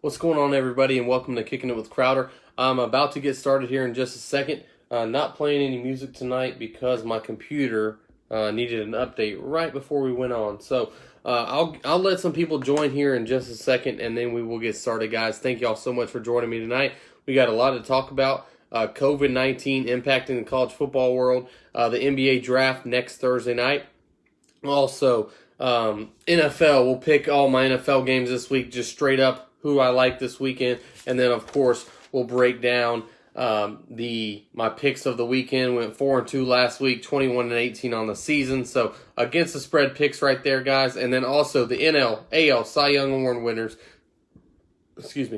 What's going on, everybody, and welcome to Kicking It with Crowder. I'm about to get started here in just a second. Not playing any music tonight because my computer needed an update right before we went on. So I'll let some people join here in just a second, and then we will get started, guys. Thank y'all so much for joining me tonight. We got a lot to talk about. COVID-19 impacting the college football world. The NBA draft next Thursday night. Also, NFL. We'll pick all my NFL games this week, just straight up who I like this weekend, and then of course we'll break down my picks of the weekend. Went 4-2 last week, 21-18 on the season. So against the spread picks right there, guys, and then also the NL, AL Cy Young Award winners.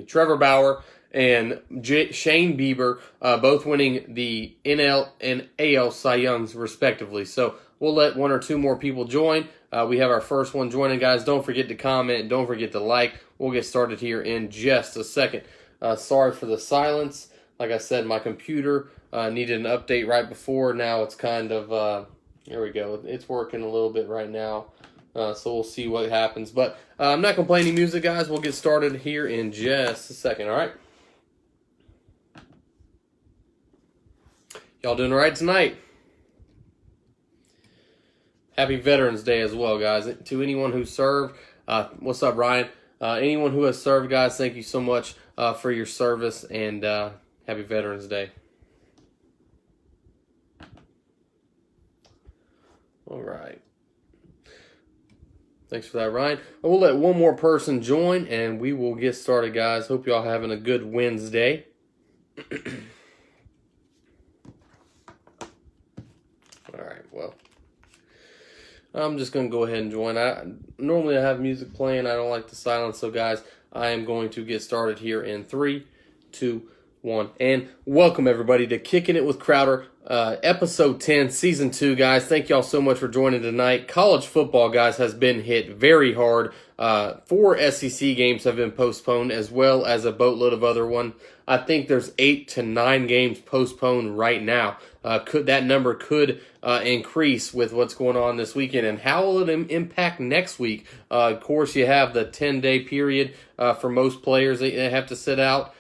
Trevor Bauer and Shane Bieber, both winning the NL and AL Cy Youngs respectively. So we'll let one or two more people join. We have our first one joining, guys. Don't forget to comment. Don't forget to like. We'll get started here in just a second. Sorry for the silence. Like I said, my computer needed an update right before. Now it's kind of, here we go. It's working a little bit right now. So we'll see what happens. But I'm not complaining music, guys. We'll get started here in just a second, all right? Y'all doing all right tonight? Happy Veterans Day as well, guys. To anyone who served, what's up, Ryan? Anyone who has served, guys, thank you so much for your service, and happy Veterans Day. All right. Thanks for that, Ryan. We'll let one more person join, and we will get started, guys. Hope y'all having a good Wednesday. All right, well, I'm just going to go ahead and join. Normally I have music playing. I don't like the silence. So, guys, I am going to get started here in 3, 2, 1. And welcome, everybody, to Kicking It with Crowder, Episode 10, Season 2, guys. Thank y'all so much for joining tonight. College football, guys, has been hit very hard. 4 SEC games have been postponed, as well as a boatload of other ones. I think there's 8 to 9 games postponed right now. That number could increase with what's going on this weekend, and how will it impact next week? Of course, you have the 10-day period for most players that have to sit out.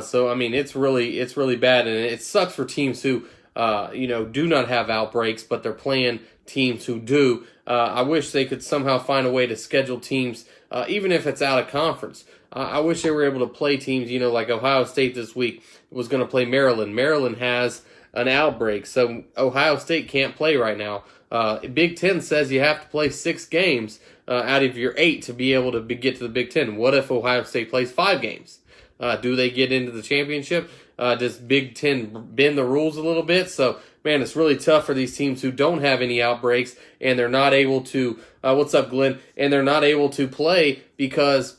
So I mean, it's really bad, and it sucks for teams who do not have outbreaks, but they're playing teams who do. I wish they could somehow find a way to schedule teams, even if it's out of conference. I wish they were able to play teams, like Ohio State this week was going to play Maryland. Maryland has an outbreak, so Ohio State can't play right now. Big Ten says you have to play 6 games out of your 8 to be able to get to the Big Ten. What if Ohio State plays 5 games? Do they get into the championship? Does Big Ten bend the rules a little bit? So, man, it's really tough for these teams who don't have any outbreaks, and they're not able to, what's up, Glenn? And they're not able to play because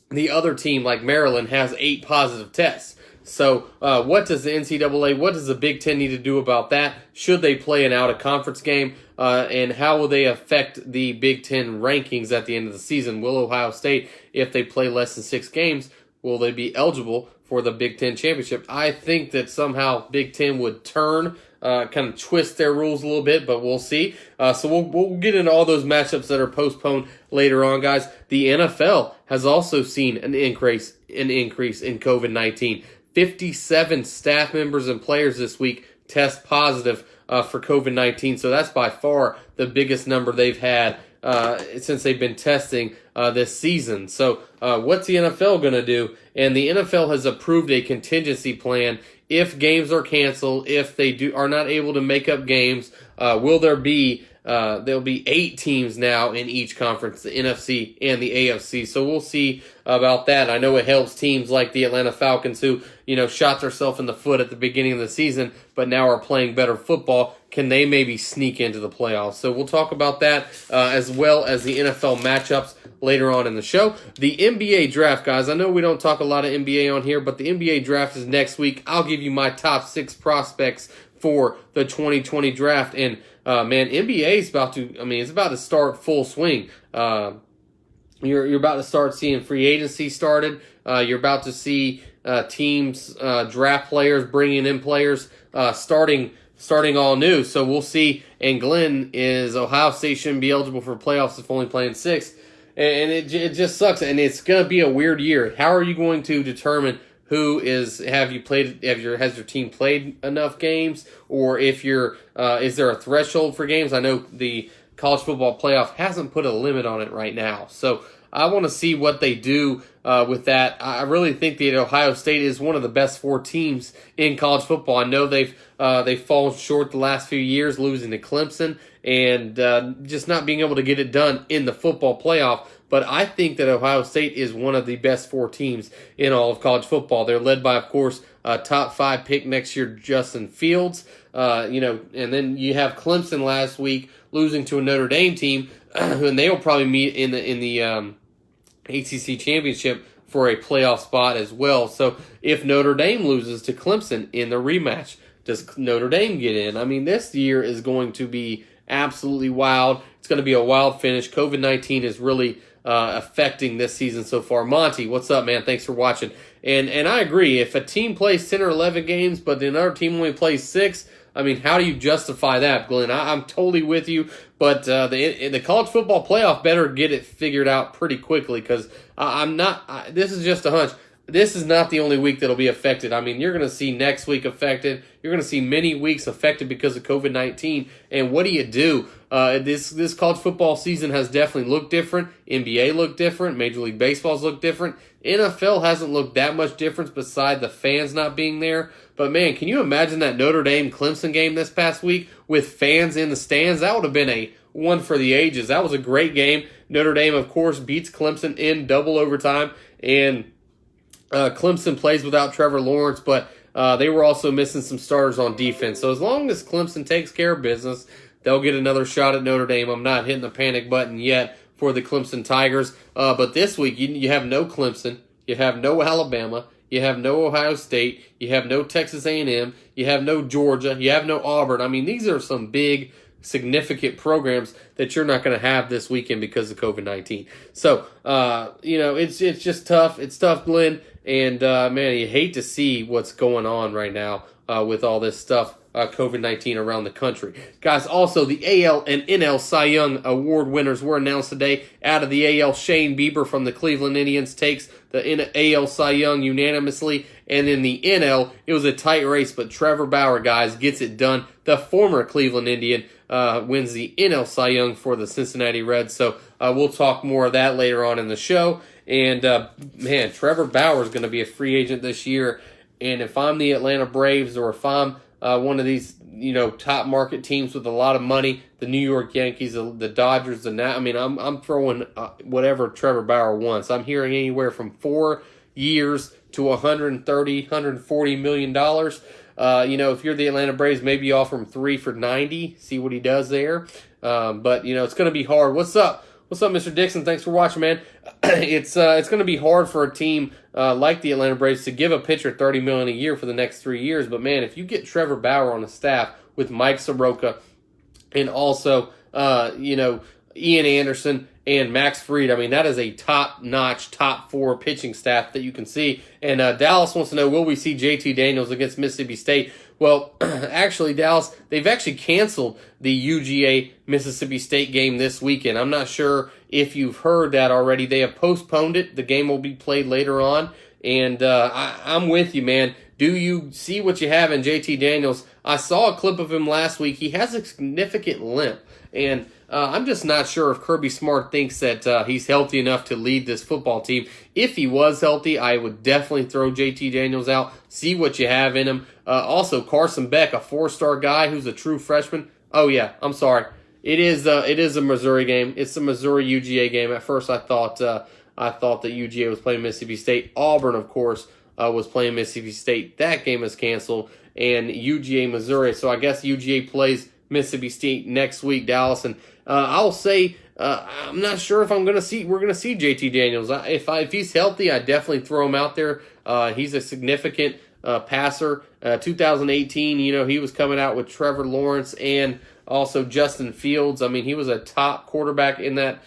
the other team, like Maryland, has 8 positive tests. So what does the NCAA, what does the Big Ten need to do about that? Should they play an out-of-conference game? And how will they affect the Big Ten rankings at the end of the season? Will Ohio State, if they play less than 6 games, will they be eligible for the Big Ten championship? I think that somehow Big Ten would turn, kind of twist their rules a little bit, but we'll see. So we'll get into all those matchups that are postponed later on, guys. The NFL has also seen an increase in COVID-19. 57 staff members and players this week test positive for COVID-19. So that's by far the biggest number they've had since they've been testing this season. So what's the NFL going to do? And the NFL has approved a contingency plan. If games are canceled, if they are not able to make up games, will there be there'll be 8 teams now in each conference, the NFC and the AFC. So we'll see about that. I know it helps teams like the Atlanta Falcons who, shot themselves in the foot at the beginning of the season, but now are playing better football. Can they maybe sneak into the playoffs? So we'll talk about that as well as the NFL matchups later on in the show. The NBA draft, guys. I know we don't talk a lot of NBA on here, but the NBA draft is next week. I'll give you my top 6 prospects for the 2020 draft. And man, NBA is it's about to start full swing. You're about to start seeing free agency started. You're about to see teams draft players, bringing in players, starting all new. So we'll see. And Glenn is Ohio State shouldn't be eligible for playoffs if only playing 6. and it just sucks, and it's gonna be a weird year. How are you going to determine has your team played enough games, or if is there a threshold for games? I know the college football playoff hasn't put a limit on it right now, so I want to see what they do with that. I really think that Ohio State is one of the best 4 teams in college football. I know they've fallen short the last few years, losing to Clemson and just not being able to get it done in the football playoff. But I think that Ohio State is one of the best 4 teams in all of college football. They're led by, of course, top 5 pick next year, Justin Fields. And then you have Clemson last week losing to a Notre Dame team, and they will probably meet in the ACC championship for a playoff spot as well. So if Notre Dame loses to Clemson in the rematch, does Notre Dame get in? I mean, this year is going to be absolutely wild. It's going to be a wild finish. COVID-19 is really affecting this season so far. Monty, what's up, man? Thanks for watching. And I agree. If a team plays 10 or 11 games, but the other team only plays 6, I mean, how do you justify that, Glenn? I'm totally with you, but the college football playoff better get it figured out pretty quickly, because this is just a hunch. This is not the only week that'll be affected. I mean, you're going to see next week affected. You're going to see many weeks affected because of COVID-19. And what do you do? This college football season has definitely looked different. NBA looked different. Major League Baseball's looked different. NFL hasn't looked that much difference beside the fans not being there. But, man, can you imagine that Notre Dame-Clemson game this past week with fans in the stands? That would have been a one for the ages. That was a great game. Notre Dame, of course, beats Clemson in double overtime. And Clemson plays without Trevor Lawrence, but they were also missing some starters on defense. So as long as Clemson takes care of business, they'll get another shot at Notre Dame. I'm not hitting the panic button yet for the Clemson Tigers. But this week, you have no Clemson. You have no Alabama. You have no Ohio State. You have no Texas A&M. You have no Georgia. You have no Auburn. I mean, these are some big, significant programs that you're not going to have this weekend because of COVID-19. So, it's just tough. It's tough, Glenn. And, man, you hate to see what's going on right now with all this stuff, COVID-19 around the country. Guys, also the AL and NL Cy Young Award winners were announced today. Out of the AL, Shane Bieber from the Cleveland Indians takes the AL Cy Young unanimously. And in the NL, it was a tight race, but Trevor Bauer, guys, gets it done. The former Cleveland Indian wins the NL Cy Young for the Cincinnati Reds. So we'll talk more of that later on in the show. And, man, Trevor Bauer is going to be a free agent this year. And if I'm the Atlanta Braves, or if I'm one of these, top market teams with a lot of money, the New York Yankees, the Dodgers, I'm throwing whatever Trevor Bauer wants. I'm hearing anywhere from 4 years to $130, $140 million. If you're the Atlanta Braves, maybe you offer him 3 for $90. See what he does there. But it's going to be hard. What's up? What's up, Mr. Dixon? Thanks for watching, man. It's going to be hard for a team like the Atlanta Braves to give a pitcher $30 million a year for the next 3 years. But, man, if you get Trevor Bauer on the staff with Mike Soroka and also, Ian Anderson and Max Fried, that is a top-notch, top 4 pitching staff that you can see. And Dallas wants to know, will we see JT Daniels against Mississippi State? Well, actually, Dallas, they've actually canceled the UGA Mississippi State game this weekend. I'm not sure if you've heard that already. They have postponed it. The game will be played later on. And I'm with you, man. Do you see what you have in JT Daniels? I saw a clip of him last week. He has a significant limp. And I'm just not sure if Kirby Smart thinks that he's healthy enough to lead this football team. If he was healthy, I would definitely throw JT Daniels out, see what you have in him. Also, Carson Beck, a 4-star guy who's a true freshman. Oh, yeah, I'm sorry. It is a Missouri game. It's a Missouri UGA game. At first, I thought that UGA was playing Mississippi State. Auburn, of course, was playing Mississippi State. That game is canceled. And UGA, Missouri. So I guess UGA plays Mississippi State next week, Dallas. And I'll say I'm not sure if we're going to see JT Daniels. If he's healthy, I definitely throw him out there. He's a significant passer. 2018, he was coming out with Trevor Lawrence and also Justin Fields. He was a top quarterback in that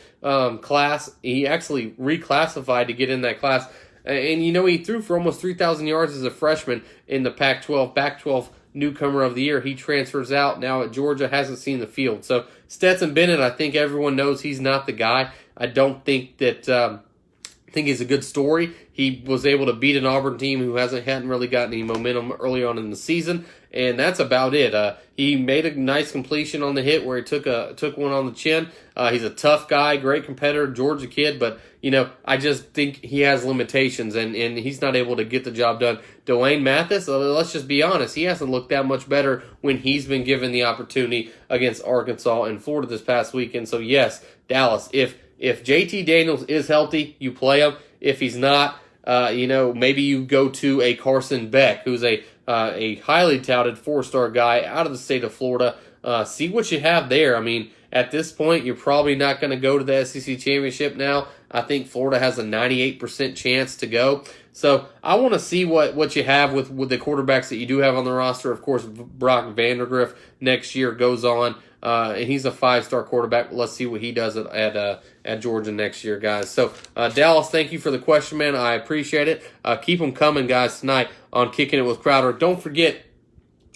class. He actually reclassified to get in that class. And, he threw for almost 3,000 yards as a freshman in the Pac-12. Pac-12 newcomer of the year. He transfers out now at Georgia, hasn't seen the field. So Stetson Bennett, I think everyone knows he's not the guy. I don't think that I think he's a good story. He was able to beat an Auburn team who hadn't really gotten any momentum early on in the season, and that's about it. He made a nice completion on the hit where he took one on the chin. He's a tough guy, great competitor, Georgia kid, but I just think he has limitations, and he's not able to get the job done. Dwayne Mathis, let's just be honest, he hasn't looked that much better when he's been given the opportunity against Arkansas and Florida this past weekend. So yes, Dallas, if JT Daniels is healthy, you play him. If he's not, maybe you go to a Carson Beck, who's a highly touted 4-star guy out of the state of Florida. See what you have there. I mean, at this point, you're probably not going to go to the SEC Championship now. I think Florida has a 98% chance to go. So I want to see what you have with the quarterbacks that you do have on the roster. Of course, Brock Vandagriff next year goes on, and he's a 5-star quarterback. Let's see what he does at Georgia next year, guys. So Dallas, thank you for the question, man. I appreciate it. Keep them coming, guys, tonight on Kicking It with Crowder. Don't forget,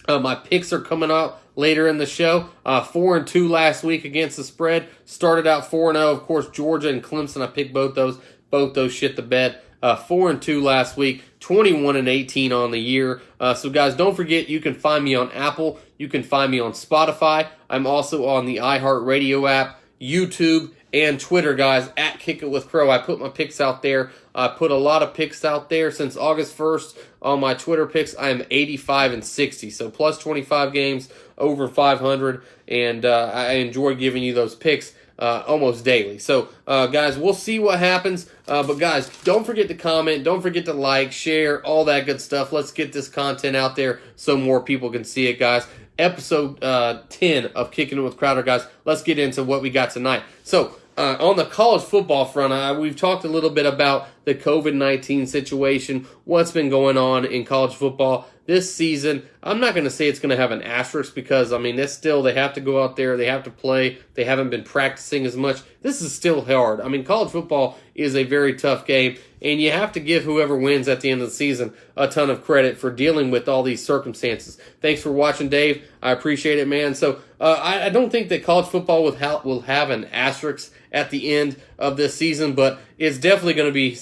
my picks are coming out later in the show. 4-2 last week against the spread. Started out 4-0. Of course, Georgia and Clemson, I picked both those. Both those shit the bed. 4-2 last week. 21-18 on the year. So, guys, don't forget, you can find me on Apple. You can find me on Spotify. I'm also on the iHeartRadio app, YouTube, and Twitter, guys, at Kick It With Crow. I put my picks out there. I put a lot of picks out there since August 1st on my Twitter picks. I am 85-60, so plus 25 games, over 500, and I enjoy giving you those picks almost daily. So, guys, we'll see what happens. But, guys, don't forget to comment. Don't forget to like, share, all that good stuff. Let's get this content out there so more people can see it, guys. Episode 10 of Kicking It With Crowder, guys. Let's get into what we got tonight. So, on the college football front, we've talked a little bit about the COVID-19 situation, what's been going on in college football this season. I'm not going to say it's going to have an asterisk because, I mean, they have to go out there, they have to play, they haven't been practicing as much. This is still hard. I mean, college football is a very tough game, and you have to give whoever wins at the end of the season a ton of credit for dealing with all these circumstances. Thanks for watching, Dave. I appreciate it, man. So, I don't think that college football will have an asterisk at the end of this season, but it's definitely going to be,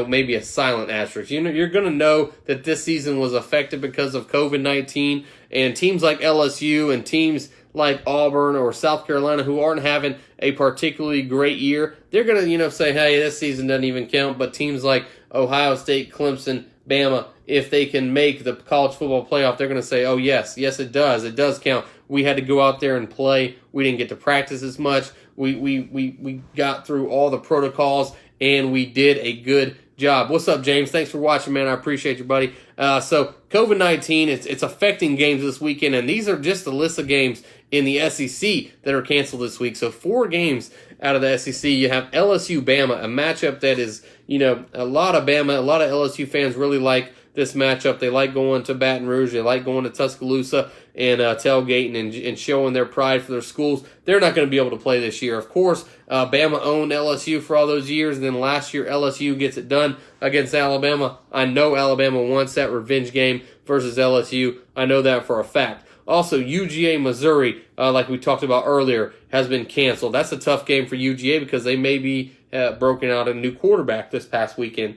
maybe a silent asterisk. You're going to know that this season was affected because of COVID-19, and teams like LSU and teams like Auburn or South Carolina who aren't having a particularly great year, they're going to, say, hey, this season doesn't even count. But teams like Ohio State, Clemson, Bama, if they can make the college football playoff, they're going to say, oh, yes, it does. It does count. We had to go out there and play. We didn't get to practice as much. We got through all the protocols, and we did a good job. What's up, James? Thanks for watching, man. I appreciate you, buddy. So COVID-19, it's affecting games this weekend, and these are just a list of games in the SEC that are canceled this week. So 4 games out of the SEC. You have LSU-Bama, a matchup that is, a lot of LSU fans really like this matchup. They like going to Baton Rouge. They like going to Tuscaloosa and tailgating and showing their pride for their schools. They're not going to be able to play this year. Of course, Bama owned LSU for all those years, and then last year LSU gets it done against Alabama. I know Alabama wants that revenge game versus LSU. I know that for a fact. Also, UGA, Missouri, like we talked about earlier, has been canceled. That's a tough game for UGA because they may be broken out a new quarterback this past weekend.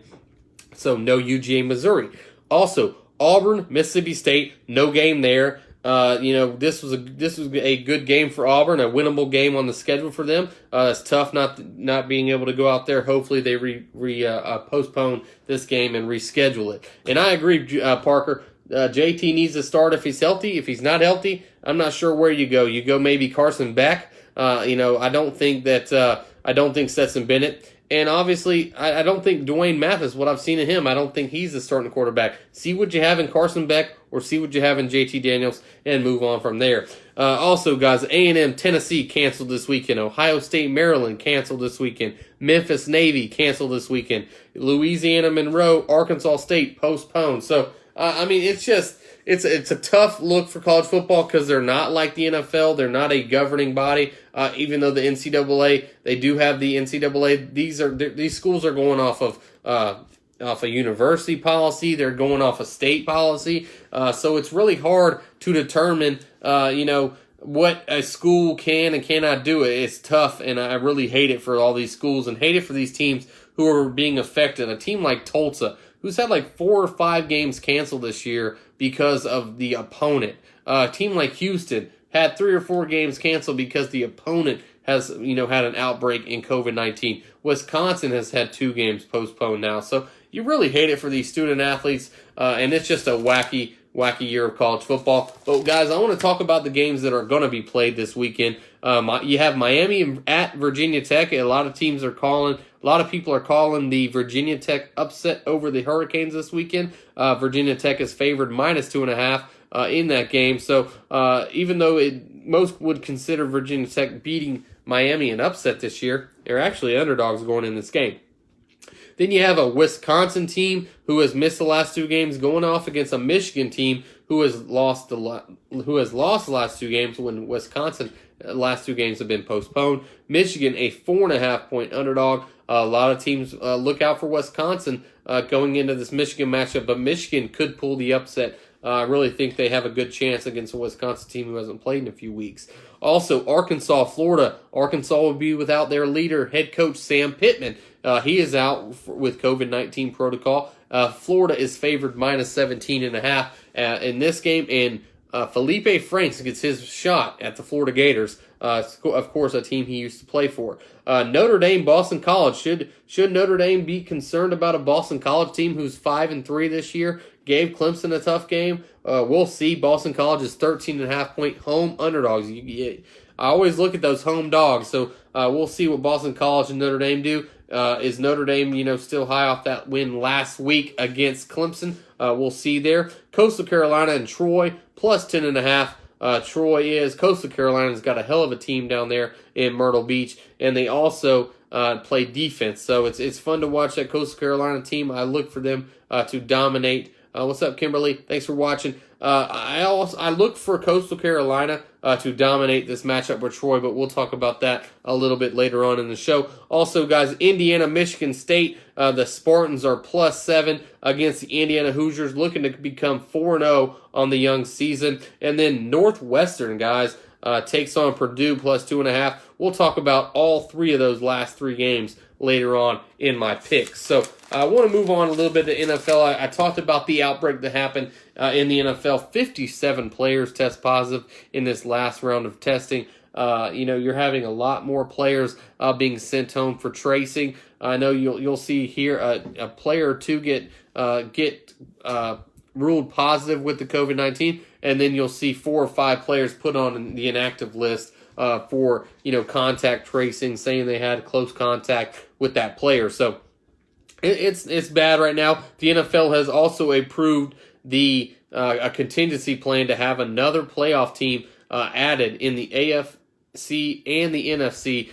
So, no UGA, Missouri. Also, Auburn, Mississippi State, no game there. This was a good game for Auburn, a winnable game on the schedule for them. It's tough not being able to go out there. Hopefully, they postpone this game and reschedule it. And I agree, Parker. JT needs to start if he's healthy. If he's not healthy, I'm not sure where you go. You go maybe Carson Beck. I don't think Stetson Bennett. And obviously, I don't think Dwayne Mathis, what I've seen of him, I don't think he's the starting quarterback. See what you have in Carson Beck or see what you have in JT Daniels and move on from there. Also, guys, A&M, Tennessee canceled this weekend. Ohio State, Maryland canceled this weekend. Memphis, Navy canceled this weekend. Louisiana, Monroe, Arkansas State postponed. So, it's a tough look for college football because they're not like the NFL. They're not a governing body. Even though the NCAA, they do have the NCAA. These schools are going off of off a university policy. They're going off a state policy. So it's really hard to determine, what a school can and cannot do. It's tough, and I really hate it for all these schools and hate it for these teams who are being affected. A team like Tulsa, who's had like 4 or 5 games canceled this year because of the opponent. A team like Houston had 3 or 4 games canceled because the opponent has, had an outbreak in COVID-19. Wisconsin has had 2 games postponed now. So you really hate it for these student athletes, and it's just a wacky year of college football. But, guys, I want to talk about the games that are going to be played this weekend. You have Miami at Virginia Tech. A lot of people are calling the Virginia Tech upset over the Hurricanes this weekend. Virginia Tech is favored -2.5 in that game. So even though most would consider Virginia Tech beating Miami an upset this year, they're actually underdogs going in this game. Then you have a Wisconsin team who has missed the last 2 games going off against a Michigan team who has lost the last 2 games when Wisconsin last 2 games have been postponed. Michigan, a 4.5-point underdog. A lot of teams look out for Wisconsin going into this Michigan matchup, but Michigan could pull the upset. I really think they have a good chance against a Wisconsin team who hasn't played in a few weeks. Also, Arkansas, Florida. Arkansas will be without their leader, head coach Sam Pittman. He is out with COVID-19 protocol. Florida is favored -17.5 in this game, and Felipe Franks gets his shot at the Florida Gators. Of course, a team he used to play for. Notre Dame, Boston College. Should Notre Dame be concerned about a Boston College team who's 5-3 this year? Gave Clemson a tough game. We'll see. Boston College is 13.5-point home underdogs. I always look at those home dogs, so we'll see what Boston College and Notre Dame do. Is Notre Dame, still high off that win last week against Clemson? We'll see there. Coastal Carolina and Troy plus 10.5. Coastal Carolina's got a hell of a team down there in Myrtle Beach, and they also play defense. So it's fun to watch that Coastal Carolina team. I look for them to dominate. What's up, Kimberly? Thanks for watching. I look for Coastal Carolina to dominate this matchup with Troy, but we'll talk about that a little bit later on in the show. Also, guys, Indiana, Michigan State, the Spartans are +7 against the Indiana Hoosiers, looking to become 4-0 on the young season. And then Northwestern, guys, takes on Purdue +2.5. We'll talk about all 3 of those last 3 games later on in my picks. So I want to move on a little bit to NFL. I talked about the outbreak that happened in the NFL. 57 players test positive in this last round of testing. You're having a lot more players being sent home for tracing. I know you'll see here a player or 2 get ruled positive with the COVID-19, and then you'll see 4 or 5 players put on the inactive list for contact tracing, saying they had close contact with that player. So it's bad right now. The NFL has also approved a contingency plan to have another playoff team added in the AFC and the NFC.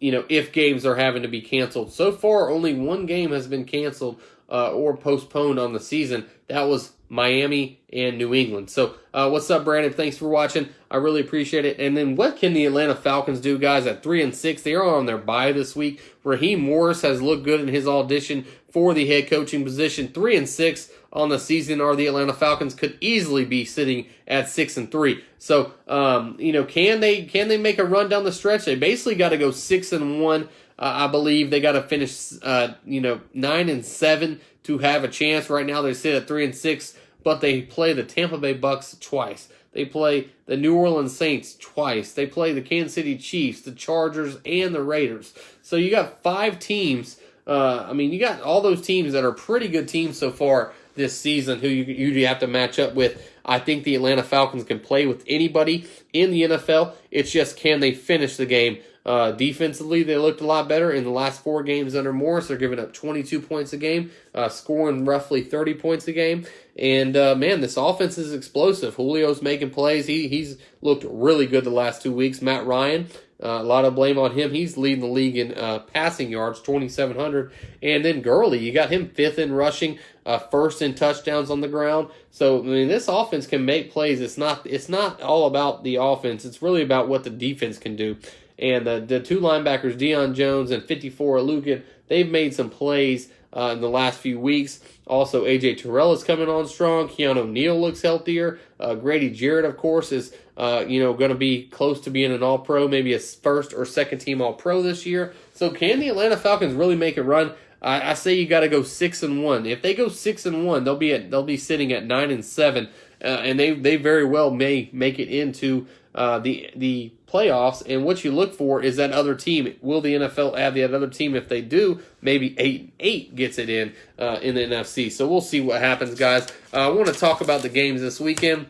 If games are having to be canceled. So far, only 1 game has been canceled or postponed on the season. That was Miami and New England. So what's up, Brandon? Thanks for watching. I really appreciate it. And then what can the Atlanta Falcons do, guys? At 3-6, they are on their bye this week. Raheem Morris has looked good in his audition for the head coaching position. 3-6 on the season, or the Atlanta Falcons could easily be sitting at 6-3. So can they make a run down the stretch? They basically got to go 6-1. I believe they got to finish 9-7 to have a chance. Right now they sit at 3-6, but they play the Tampa Bay Bucks twice. They play the New Orleans Saints twice. They play the Kansas City Chiefs, the Chargers, and the Raiders. So you got 5 teams. You got all those teams that are pretty good teams so far this season who you have to match up with. I think the Atlanta Falcons can play with anybody in the NFL. It's just, can they finish the game? Defensively, they looked a lot better in the last 4 games under Morris. They're giving up 22 points a game, scoring roughly 30 points a game. And, this offense is explosive. Julio's making plays. He's looked really good the last 2 weeks. Matt Ryan, a lot of blame on him. He's leading the league in passing yards, 2,700. And then Gurley, you got him 5th in rushing, 1st in touchdowns on the ground. So, this offense can make plays. It's not all about the offense. It's really about what the defense can do. And the 2 linebackers, Deion Jones and 54 Lukin, they've made some plays in the last few weeks. Also, A.J. Terrell is coming on strong. Keanu Neal looks healthier. Grady Jarrett, of course, is going to be close to being an All-Pro, maybe a first or second team All-Pro this year. So can the Atlanta Falcons really make a run? I say you got to go 6-1. If they go 6-1, they'll be sitting at 9-7, and they very well may make it into the playoffs. And what you look for is that other team. Will the NFL add that other team? If they do, maybe 8-8 gets it in the NFC. So we'll see what happens, guys. I want to talk about the games this weekend.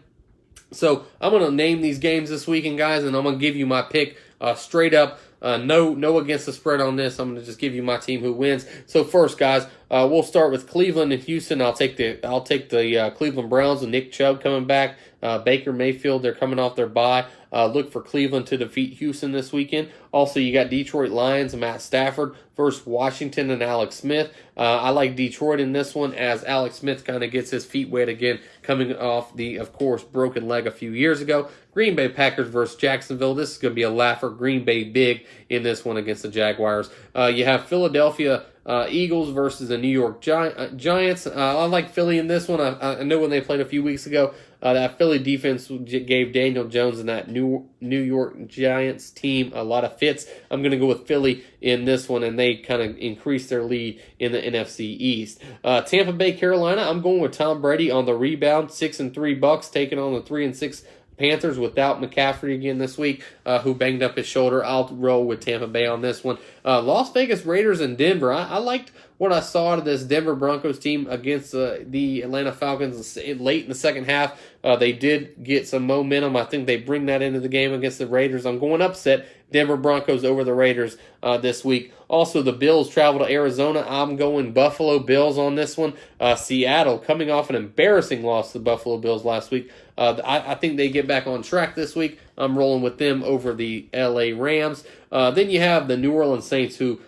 So I'm going to name these games this weekend, guys, and I'm going to give you my pick straight up. No against the spread on this. I'm going to just give you my team who wins. So first, guys, we'll start with Cleveland and Houston. I'll take the Cleveland Browns with Nick Chubb coming back. Baker Mayfield, they're coming off their bye. Look for Cleveland to defeat Houston this weekend. Also, you got Detroit Lions and Matt Stafford versus Washington and Alex Smith. I like Detroit in this one as Alex Smith kind of gets his feet wet again, coming off the, of course, broken leg a few years ago. Green Bay Packers versus Jacksonville. This is going to be a laugher. Green Bay big in this one against the Jaguars. You have Philadelphia Eagles versus the New York Giants. I like Philly in this one. I know when they played a few weeks ago, that Philly defense gave Daniel Jones and that New York Giants team a lot of fits. I'm going to go with Philly in this one, and they kind of increase their lead in the NFC East. Tampa Bay, Carolina, I'm going with Tom Brady on the rebound. 6-3 Bucks taking on the 3-6 Panthers without McCaffrey again this week, who banged up his shoulder. I'll roll with Tampa Bay on this one. Las Vegas Raiders and Denver. I liked what I saw out of this Denver Broncos team against the Atlanta Falcons late in the second half. They did get some momentum. I think they bring that into the game against the Raiders. I'm going upset Denver Broncos over the Raiders this week. Also, the Bills travel to Arizona. I'm going Buffalo Bills on this one. Seattle coming off an embarrassing loss to the Buffalo Bills last week. I think they get back on track this week. I'm rolling with them over the LA Rams. Then you have the New Orleans Saints, who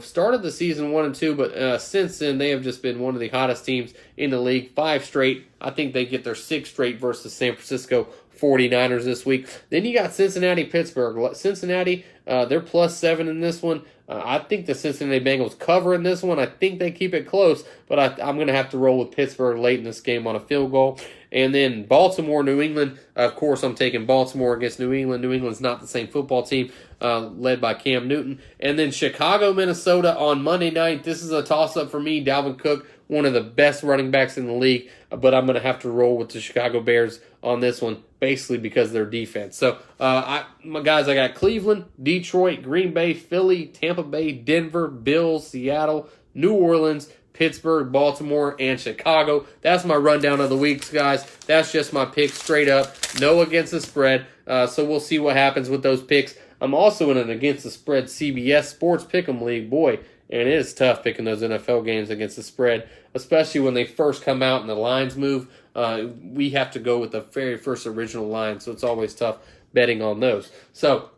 started the season 1-2, but since then they have just been one of the hottest teams in the league. 5 straight. I think they get their 6th straight versus San Francisco 49ers this week. Then you got Cincinnati, Pittsburgh. Cincinnati, they're +7 in this one. I think the Cincinnati Bengals cover in this one. I think they keep it close, but I'm going to have to roll with Pittsburgh late in this game on a field goal. And then Baltimore, New England. Of course, I'm taking Baltimore against New England. New England's not the same football team led by Cam Newton. And then Chicago, Minnesota on Monday night. This is a toss-up for me. Dalvin Cook, one of the best running backs in the league, but I'm going to have to roll with the Chicago Bears on this one, basically because of their defense. So, I got Cleveland, Detroit, Green Bay, Philly, Tampa Bay, Denver, Bills, Seattle, New Orleans, Pittsburgh, Baltimore, and Chicago. That's my rundown of the weeks, guys. That's just my picks straight up. No against the spread. So we'll see what happens with those picks. I'm also in an against the spread CBS Sports Pick'em League. Boy, and it is tough picking those NFL games against the spread, especially when they first come out and the lines move. We have to go with the very first original line, so it's always tough betting on those. So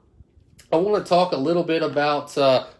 I want to talk a little bit about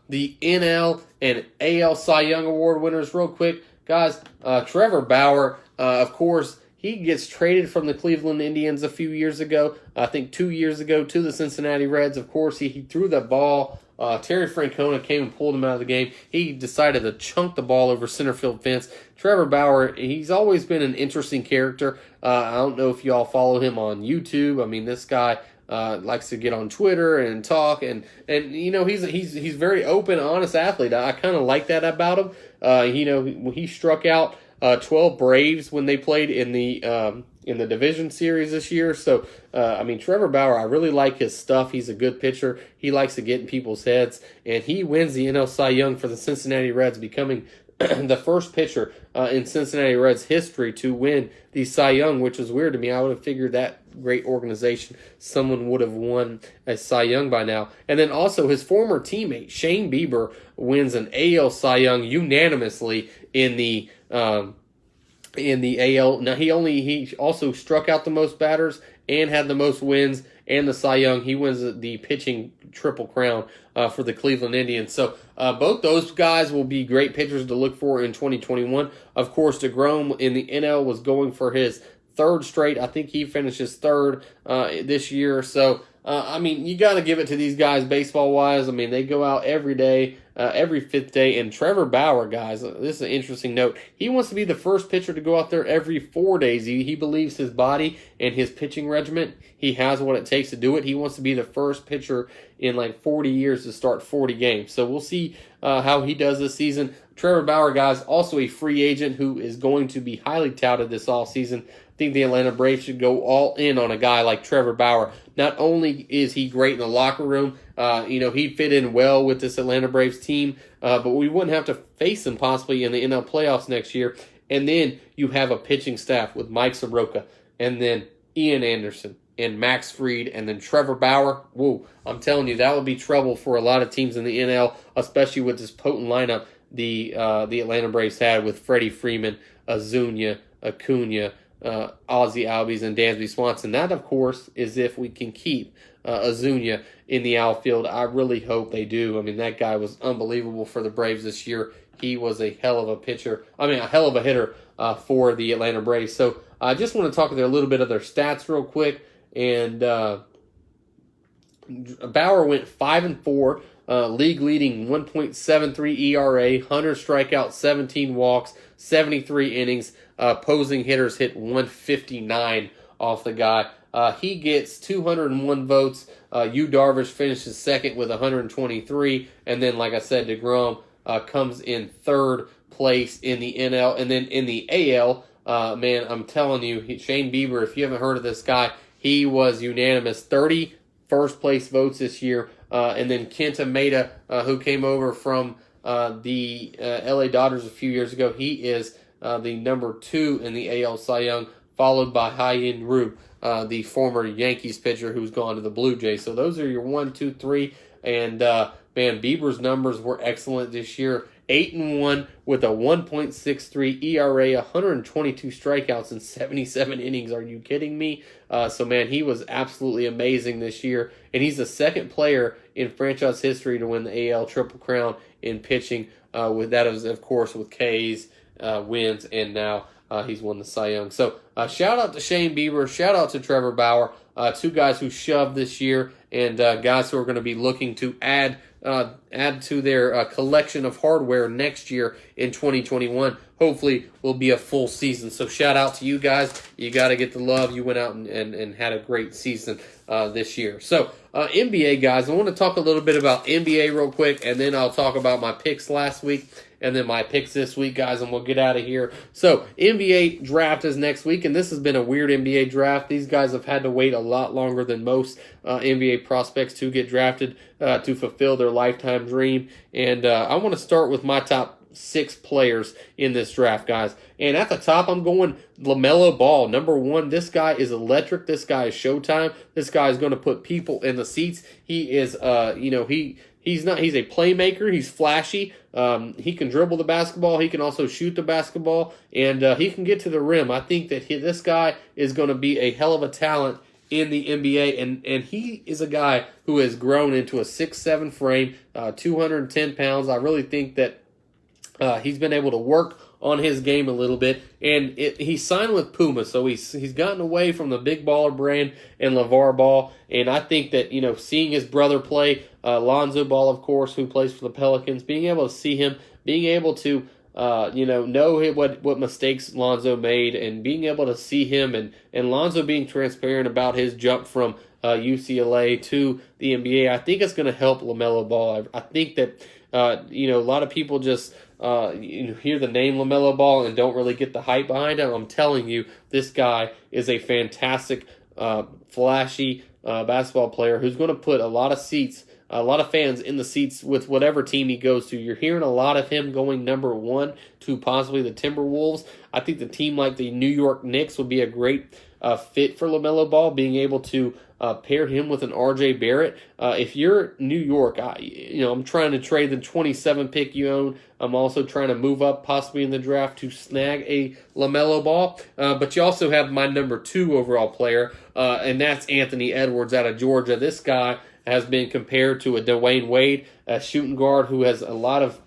the NL and AL Cy Young Award winners real quick. Guys, Trevor Bauer, of course, he gets traded from the Cleveland Indians a few years ago, I think 2 years ago, to the Cincinnati Reds. Of course, he threw the ball. Terry Francona came and pulled him out of the game. He decided to chunk the ball over center field fence. Trevor Bauer, he's always been an interesting character. I don't know if y'all follow him on YouTube. I mean, this guy likes to get on Twitter and talk, and he's very open, honest athlete. I kind of like that about him. He struck out 12 Braves when they played in the division series this year. So, Trevor Bauer, I really like his stuff. He's a good pitcher. He likes to get in people's heads, and he wins the NL Cy Young for the Cincinnati Reds, becoming the first pitcher in Cincinnati Reds history to win the Cy Young, which is weird to me. I would have figured that great organization, someone would have won a Cy Young by now. And then also his former teammate, Shane Bieber, wins an AL Cy Young unanimously in the AL. Now he also struck out the most batters and had the most wins and the Cy Young. He wins the pitching triple crown for the Cleveland Indians. So both those guys will be great pitchers to look for in 2021. Of course, DeGrom in the NL was going for his 3rd straight. I think he finishes 3rd this year. So, you got to give it to these guys baseball-wise. They go out every day. every 5th day. And Trevor Bauer, guys, this is an interesting note. He wants to be the first pitcher to go out there every 4 days. He believes his body and his pitching regimen, he has what it takes to do it. He wants to be the first pitcher in like 40 years to start 40 games. So we'll see how he does this season. Trevor Bauer, guys, also a free agent who is going to be highly touted this offseason. I think the Atlanta Braves should go all in on a guy like Trevor Bauer. Not only is he great in the locker room, he'd fit in well with this Atlanta Braves team, but we wouldn't have to face him possibly in the NL playoffs next year. And then you have a pitching staff with Mike Soroka, and then Ian Anderson, and Max Fried, and then Trevor Bauer. Whoa, I'm telling you, that would be trouble for a lot of teams in the NL, especially with this potent lineup the Atlanta Braves had with Freddie Freeman, Ozuna, Acuna, Ozzie Albies, and Dansby Swanson. That, of course, is if we can keep Ozuna in the outfield. I really hope they do. I mean, that guy was unbelievable for the Braves this year. He was a hell of a pitcher. I mean, a hell of a hitter for the Atlanta Braves. So I just want to talk a little bit of their stats real quick. And Bauer went 5-4, league leading 1.73 ERA, 100 strikeouts, 17 walks, 73 innings. Opposing hitters hit 159 off the guy. He gets 201 votes. Yu Darvish finishes second with 123. And then, like I said, DeGrom comes in third place in the NL. And then in the AL, man, I'm telling you, Shane Bieber, if you haven't heard of this guy, he was unanimous, 30 first-place votes this year. And then Kenta Maeda, who came over from the LA Dodgers a few years ago, he is the number 2 in the AL Cy Young, followed by Hyun Ryu, the former Yankees pitcher who's gone to the Blue Jays. So those are your 1, 2, 3. And, man, Bieber's numbers were excellent this year. 8-1 with a 1.63 ERA, 122 strikeouts, and 77 innings. Are you kidding me? So, man, he was absolutely amazing this year. And he's the second player in franchise history to win the AL Triple Crown in pitching. With that, is, of course, with K's wins, and now he's won the Cy Young. So, shout out to Shane Bieber. Shout out to Trevor Bauer. 2 guys who shoved this year, and guys who are going to be looking to add to their collection of hardware next year in 2021. Hopefully will be a full season. So shout out to you guys. You got to get the love. You went out and had a great season this year. So NBA, guys, I want to talk a little bit about NBA real quick, and then I'll talk about my picks last week and then my picks this week, guys, and we'll get out of here. So NBA draft is next week, and this has been a weird NBA draft. These guys have had to wait a lot longer than most NBA prospects to get drafted to fulfill their lifetime dream. And I want to start with my top 6 players in this draft, guys. And at the top, I'm going LaMelo Ball, number 1. This guy is electric. This guy is showtime. This guy is going to put people in the seats. He is, he's a playmaker. He's flashy. He can dribble the basketball. He can also shoot the basketball, and he can get to the rim. I think that this guy is going to be a hell of a talent in the NBA, and he is a guy who has grown into a 6'7" frame, 210 pounds. I really think that he's been able to work on his game a little bit, and he signed with Puma, so he's gotten away from the big baller brand and LeVar Ball, and I think that, seeing his brother play, Lonzo Ball, of course, who plays for the Pelicans, being able to see him, being able to know what mistakes Lonzo made, and being able to see him, and Lonzo being transparent about his jump from UCLA to the NBA, I think it's going to help LaMelo Ball. I think that a lot of people just hear the name LaMelo Ball and don't really get the hype behind him. I'm telling you, this guy is a fantastic, flashy basketball player who's going to put a lot of fans in the seats with whatever team he goes to. You're hearing a lot of him going number 1 to possibly the Timberwolves. I think the team like the New York Knicks would be a great fit for LaMelo Ball, being able to pair him with an R.J. Barrett. If you're New York, I'm trying to trade the 27 pick you own. I'm also trying to move up possibly in the draft to snag a LaMelo Ball. But you also have my number 2 overall player, and that's Anthony Edwards out of Georgia. This guy has been compared to a Dwayne Wade, a shooting guard who has a lot of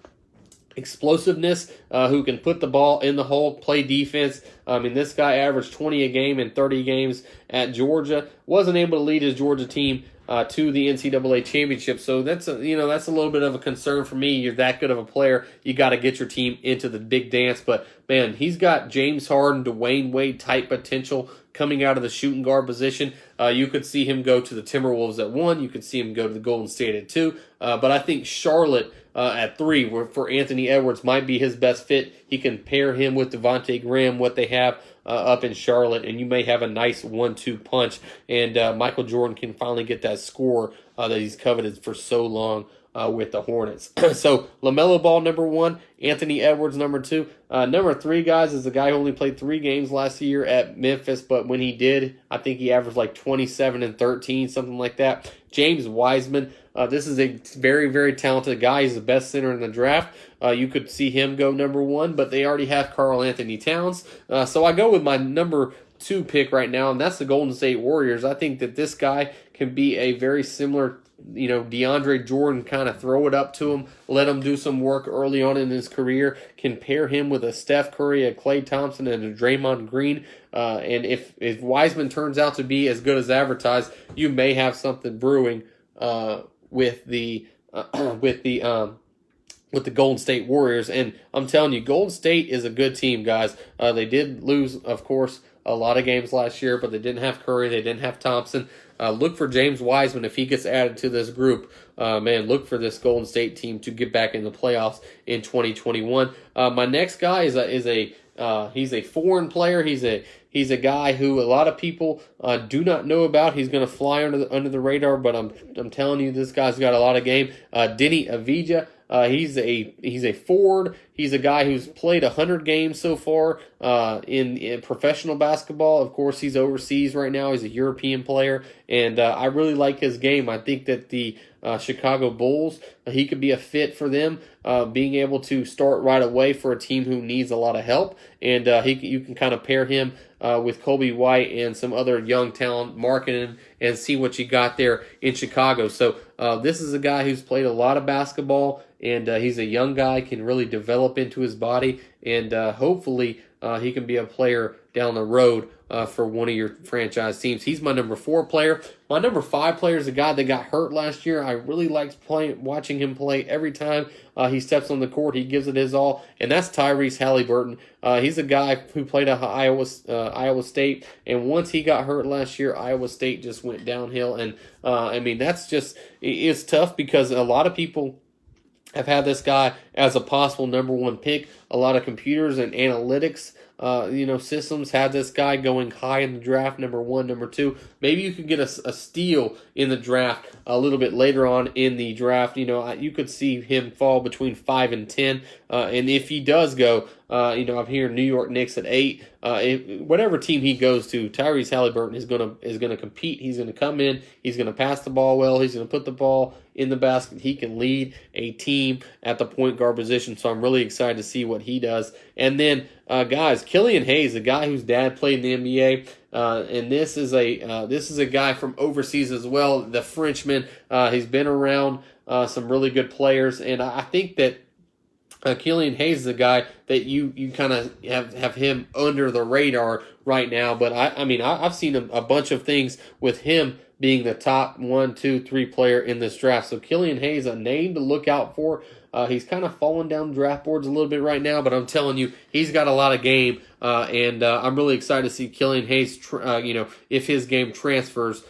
explosiveness, who can put the ball in the hole, play defense. I mean, this guy averaged 20 a game in 30 games at Georgia. Wasn't able to lead his Georgia team to the NCAA championship. So that's a little bit of a concern for me. You're that good of a player, you got to get your team into the big dance. But man, he's got James Harden, Dwayne Wade type potential coming out of the shooting guard position. You could see him go to the Timberwolves at 1. You could see him go to the Golden State at 2. But I think Charlotte at 3, where for Anthony Edwards, might be his best fit. He can pair him with Devontae Graham, what they have up in Charlotte, and you may have a nice 1-2 punch. And Michael Jordan can finally get that score that he's coveted for so long with the Hornets. So LaMelo Ball, number 1. Anthony Edwards, number 2. Number 3, guys, is a guy who only played 3 games last year at Memphis, but when he did, I think he averaged like 27 and 13, something like that. James Wiseman. This is a very, very talented guy. He's the best center in the draft. You could see him go number 1, but they already have Karl Anthony Towns. So I go with my number 2 pick right now, and that's the Golden State Warriors. I think that this guy can be a very similar, DeAndre Jordan, kind of throw it up to him, let him do some work early on in his career, can pair him with a Steph Curry, a Klay Thompson, and a Draymond Green. And if Wiseman turns out to be as good as advertised, you may have something brewing with the Golden State Warriors. And I'm telling you, Golden State is a good team, guys. They did lose, of course, a lot of games last year, but they didn't have Curry, they didn't have Thompson. Look for James Wiseman if he gets added to this group. Look for this Golden State team to get back in the playoffs in 2021. My next guy is a foreign player. He's a guy who a lot of people do not know about. He's going to fly under the radar, but I'm telling you, this guy's got a lot of game. Deni Avdija. He's a forward. He's a guy who's played 100 games so far in professional basketball. Of course, he's overseas right now. He's a European player, and I really like his game. I think that the Chicago Bulls, he could be a fit for them, being able to start right away for a team who needs a lot of help, and you can kind of pair him with Kobe White and some other young talent, marketing, and see what you got there in Chicago. So this is a guy who's played a lot of basketball, and he's a young guy, can really develop into his body, and hopefully he can be a player down the road for one of your franchise teams. He's my number 4 player. My number 5 player is a guy that got hurt last year. I really liked watching him play. Every time he steps on the court, he gives it his all, and that's Tyrese Halliburton. He's a guy who played at Iowa State, and once he got hurt last year, Iowa State just went downhill. And it's tough because a lot of people have had this guy as a possible number 1 pick. A lot of computers and analytics systems had this guy going high in the draft, number 1, number 2. Maybe you could get a steal in the draft a little bit later on in the draft. You could see him fall between 5 and 10. And if he does go, I'm hearing New York Knicks at 8. Whatever team he goes to, Tyrese Halliburton is gonna compete. He's gonna come in. He's gonna pass the ball well. He's gonna put the ball in the basket. He can lead a team at the point guard position. So I'm really excited to see what he does. And then, guys, Killian Hayes, a guy whose dad played in the NBA, and this is a guy from overseas as well. The Frenchman. He's been around some really good players, and I think that Killian Hayes is a guy that you kind of have him under the radar right now. But I've seen a bunch of things with him being the top 1, 2, 3 player in this draft. So Killian Hayes, a name to look out for. He's kind of falling down draft boards a little bit right now, but I'm telling you, he's got a lot of game, and I'm really excited to see Killian Hayes, if his game transfers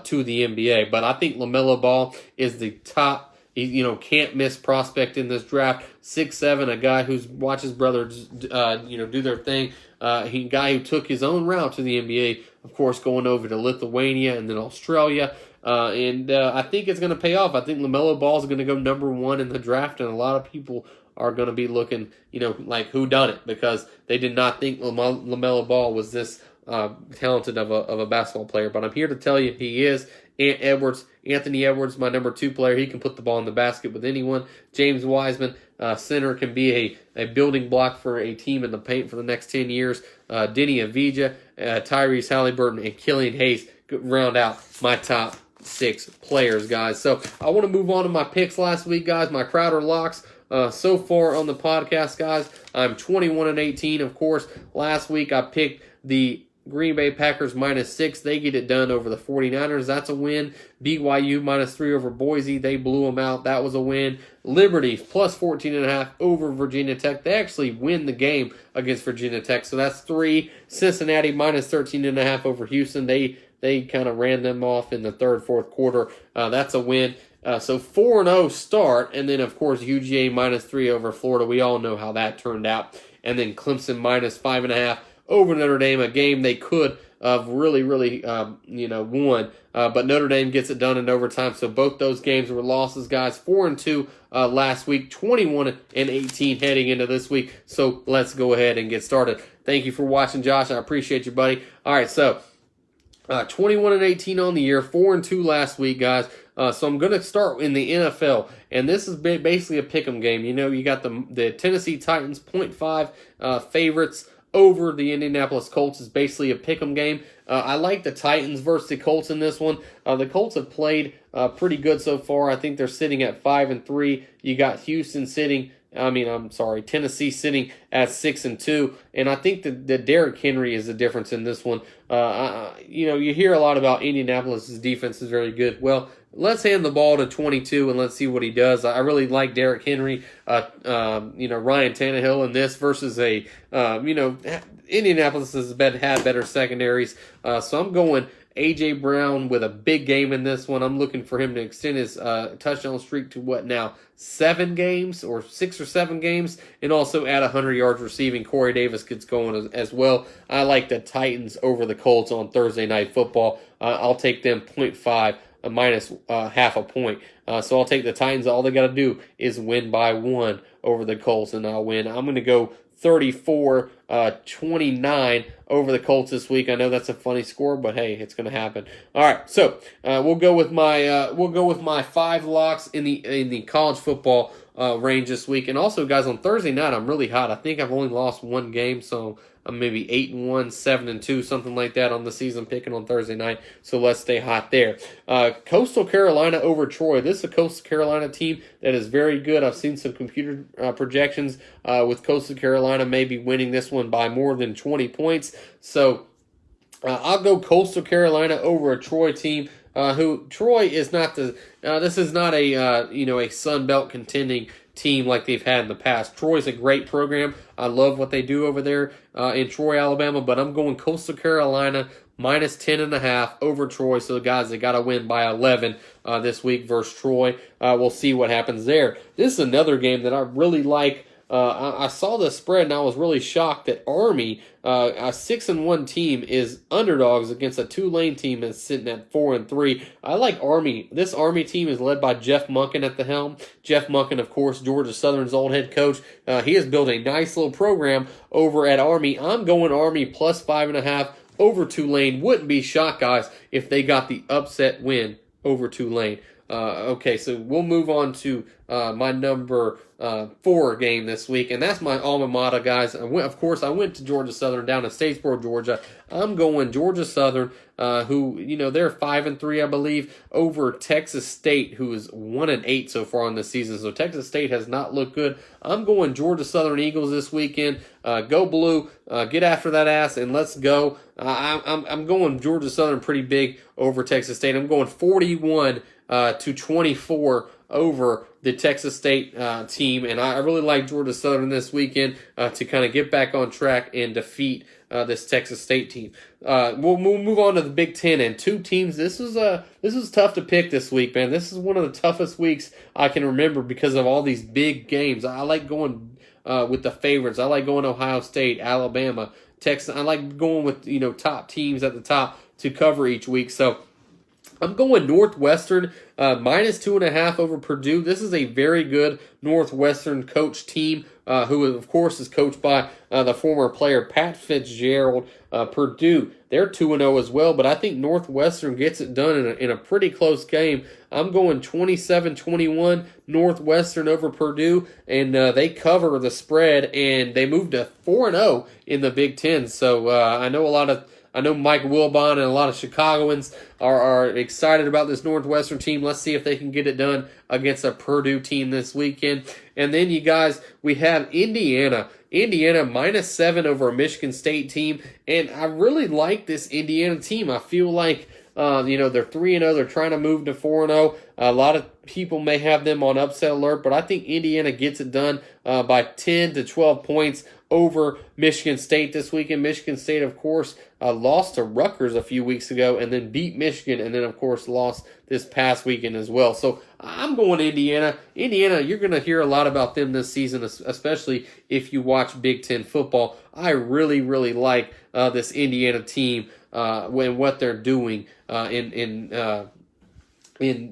to the NBA. But I think LaMelo Ball is the top, can't miss prospect in this draft. 6'7", a guy who's watched his brothers, do their thing. A guy who took his own route to the NBA, of course, going over to Lithuania and then Australia. And I think it's going to pay off. I think LaMelo Ball is going to go number 1 in the draft, and a lot of people are going to be looking, like who done it, because they did not think LaMelo Ball was this talented of a basketball player. But I'm here to tell you he is. Anthony Edwards, my number 2 player. He can put the ball in the basket with anyone. James Wiseman, center, can be a building block for a team in the paint for the next 10 years. Deni Avdija, Tyrese Halliburton, and Killian Hayes round out my top 6 players, guys. So I want to move on to my picks last week, guys. My Crowder locks. So far on the podcast, guys, I'm 21-18. Of course, last week I picked the Green Bay Packers -6. They get it done over the 49ers. That's a win. BYU -3 over Boise. They blew them out. That was a win. Liberty +14.5 over Virginia Tech. They actually win the game against Virginia Tech. So that's 3. Cincinnati -13.5 over Houston. They kind of ran them off in the third, fourth quarter. That's a win. So 4-0 start. And then, of course, UGA -3 over Florida. We all know how that turned out. And then Clemson -5.5 over Notre Dame, a game they could have really won. But Notre Dame gets it done in overtime. So both those games were losses, guys. 4-2 last week, 21-18 heading into this week. So let's go ahead and get started. Thank you for watching, Josh. I appreciate you, buddy. All right, so 21-18 on the year, 4-2 last week, guys. So I'm going to start in the NFL, and this is basically a pick'em game. You know, you got the Tennessee Titans 0.5 favorites over the Indianapolis Colts. Is basically a pick'em game. I like the Titans versus the Colts in this one. The Colts have played pretty good so far. I think they're sitting at 5-3. You got Tennessee sitting at 6-2, and I think that Derrick Henry is the difference in this one. You hear a lot about Indianapolis' defense is very good. Well, let's hand the ball to 22 and let's see what he does. I really like Derrick Henry, Ryan Tannehill in this versus Indianapolis has had better secondaries. So I'm going A.J. Brown with a big game in this one. I'm looking for him to extend his touchdown streak to what now? 7 games or 6 or 7 games, and also add 100 yards receiving. Corey Davis gets going as well. I like the Titans over the Colts on Thursday Night Football. I'll take them 0.5 minus half a point. So I'll take the Titans. All they got to do is win by 1 over the Colts, and I'll win. I'm going to go 34-29 over the Colts this week. I know that's a funny score, but hey, it's going to happen. All right, so we'll go with my 5 locks in the college football range this week. And also, guys, on Thursday night, I'm really hot. I think I've only lost 1 game, so I'm maybe 8-1, 7-2, something like that on the season picking on Thursday night. So let's stay hot there. Coastal Carolina over Troy. This is a Coastal Carolina team that is very good. I've seen some computer projections with Coastal Carolina maybe winning this one by more than 20 points. So I'll go Coastal Carolina over a Troy team. Troy is not this is not a Sun Belt contending team like they've had in the past. Troy's a great program. I love what they do over there in Troy, Alabama, but I'm going Coastal Carolina -10.5 over Troy. So guys, they got to win by 11 this week versus Troy. We'll see what happens there. This is another game that I really like. I saw the spread and I was really shocked that Army, a 6-1 team, is underdogs against a Tulane team that's sitting at 4-3. I like Army. This Army team is led by Jeff Monken at the helm. Jeff Monken, of course, Georgia Southern's old head coach. He has built a nice little program over at Army. I'm going Army +5.5 over Tulane. Wouldn't be shocked, guys, if they got the upset win over Tulane. Okay, so we'll move on to my number 4 game this week, and that's my alma mater, guys. I went to Georgia Southern down in Statesboro, Georgia. I'm going Georgia Southern, who, they're 5-3, I believe, over Texas State, who is 1-8 so far in the season. So Texas State has not looked good. I'm going Georgia Southern Eagles this weekend. Go Blue, get after that ass, and let's go. I'm going Georgia Southern pretty big over Texas State. I'm going 41-24 over the Texas State team, and I really like Georgia Southern this weekend to kind of get back on track and defeat this Texas State team. We'll move on to the Big Ten, and 2 teams. This is tough to pick this week, man. This is one of the toughest weeks I can remember because of all these big games. I like going with the favorites. I like going Ohio State, Alabama, Texas. I like going with top teams at the top to cover each week. So I'm going Northwestern -2.5 over Purdue. This is a very good Northwestern coach team who, of course, is coached by the former player Pat Fitzgerald. Purdue, they're 2-0 as well, but I think Northwestern gets it done in a pretty close game. I'm going 27-21 Northwestern over Purdue, and they cover the spread, and they moved to 4-0 in the Big Ten. So I know Mike Wilbon and a lot of Chicagoans are excited about this Northwestern team. Let's see if they can get it done against a Purdue team this weekend. And then, you guys, we have Indiana Indiana -7 over a Michigan State team, and I really like this Indiana team. I feel like they're 3-0. They're trying to move to 4-0. A lot of people may have them on upset alert, but I think Indiana gets it done by 10 to 12 points over Michigan State this weekend. Michigan State, of course, lost to Rutgers a few weeks ago and then beat Michigan and then, of course, lost this past weekend as well. So I'm going Indiana. Indiana, you're going to hear a lot about them this season, especially if you watch Big Ten football. I really, really like this Indiana team and what they're doing in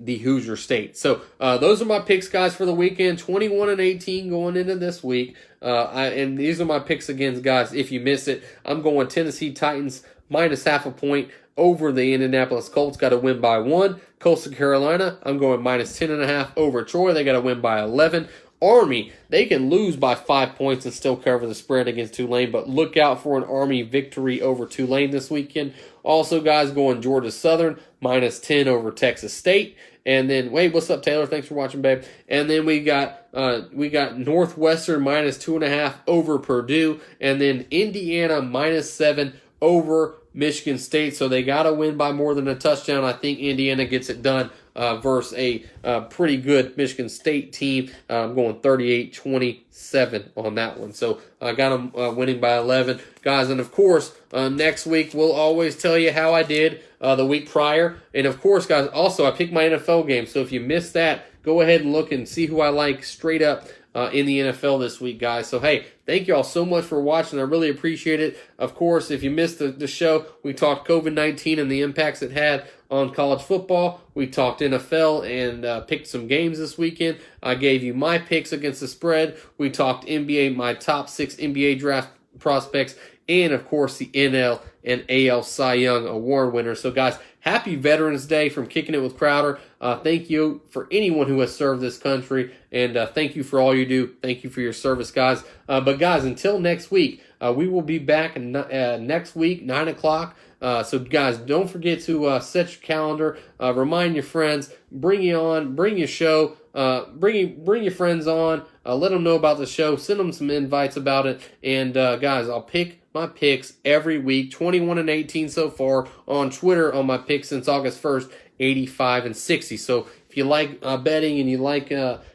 the Hoosier State. So those are my picks, guys, for the weekend. 21-18 going into this week. And these are my picks again, guys. If you miss it, I'm going Tennessee Titans -0.5 point over the Indianapolis Colts. Got to win by 1. Coastal Carolina, I'm going -10.5 over Troy. They got to win by 11. Army, they can lose by 5 points and still cover the spread against Tulane, but look out for an Army victory over Tulane this weekend. Also, guys, going Georgia Southern -10 over Texas State. And then, wait, what's up, Taylor? Thanks for watching, babe. And then we got Northwestern -2.5 over Purdue, and then Indiana -7 over Michigan State. So they got to win by more than a touchdown. I think Indiana gets it done versus a pretty good Michigan State team. I'm going 38-27 on that one. So I got them winning by 11. Guys, and of course, next week we'll always tell you how I did the week prior. And of course, guys, also I picked my NFL game. So if you missed that, go ahead and look and see who I like straight up in the NFL this week, guys. So, hey, thank you all so much for watching. I really appreciate it. Of course, if you missed the show, we talked COVID-19 and the impacts it had on college football. We talked NFL and picked some games this weekend. I gave you my picks against the spread. We talked NBA, my top 6 NBA draft prospects, and, of course, the NL and AL Cy Young Award winners. So, guys, happy Veterans Day from Kicking It with Crowder. Thank you for anyone who has served this country, and thank you for all you do. Thank you for your service, guys. But, guys, until next week, we will be back next week, 9 o'clock. So, guys, don't forget to set your calendar. Remind your friends. Bring you on. Bring your show. Bring your friends on. Let them know about the show. Send them some invites about it. And, guys, I'll pick my picks every week, 21-18 so far on Twitter on my picks since August 1st, 85 and 60. So if you like betting and you like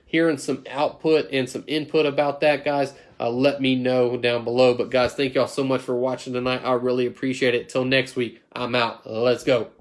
hearing some output and some input about that, guys, let me know down below. But guys, thank y'all so much for watching tonight. I really appreciate it. Till next week, I'm out. Let's go.